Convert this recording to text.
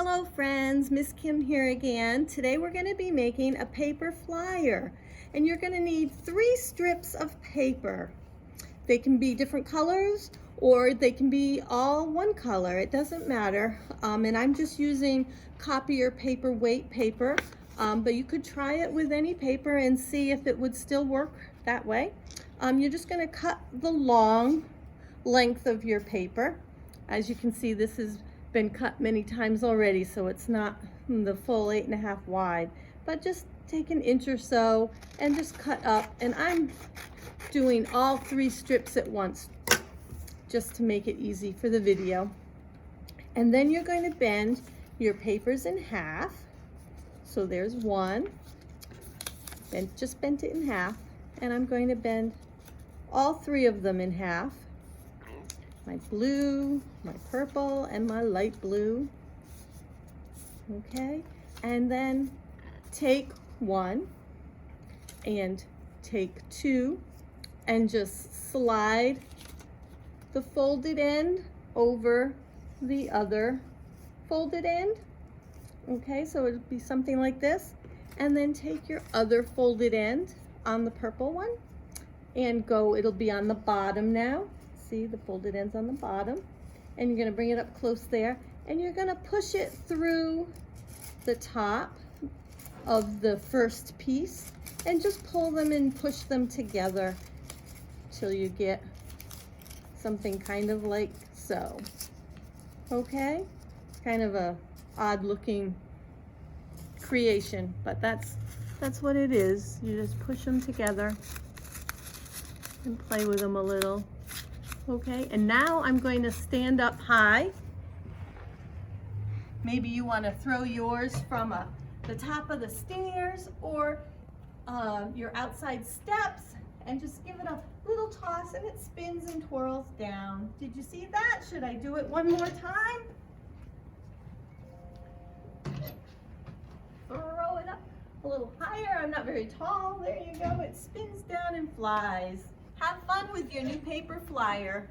Hello friends, Miss Kim here again. Today we're going to be making a paper flyer, and you're going to need 3 strips of paper. They can be different colors or they can be all one color. It doesn't matter. And I'm just using copier paper weight paper, but you could try it with any paper and see if it would still work that way. You're just going to cut the long length of your paper. As you can see, this has been cut many times already, so it's not the full 8.5 wide, but just take an inch or so and just cut up. And I'm doing all 3 strips at once just to make it easy for the video. And then you're going to bend your papers in half. So there's one, and just bent it in half, and I'm going to bend all 3 of them in half. My blue, my purple, and my light blue. Okay, and then take 1 and take 2 and just slide the folded end over the other folded end. Okay, so it'll be something like this. And then take your other folded end on the purple one and go, it'll be on the bottom now. See, the folded end's on the bottom, and you're going to bring it up close there, and you're going to push it through the top of the first piece and just pull them and push them together till you get something kind of like so. Okay, kind of a odd looking creation, but that's what it is. You just push them together and play with them a little. Okay, and now I'm going to stand up high. Maybe you want to throw yours from the top of the stairs or your outside steps and just give it a little toss and it spins and twirls down. Did you see that? Should I do it one more time? Throw it up a little higher. I'm not very tall. There you go. It spins down and flies. Have fun with your new paper flyer.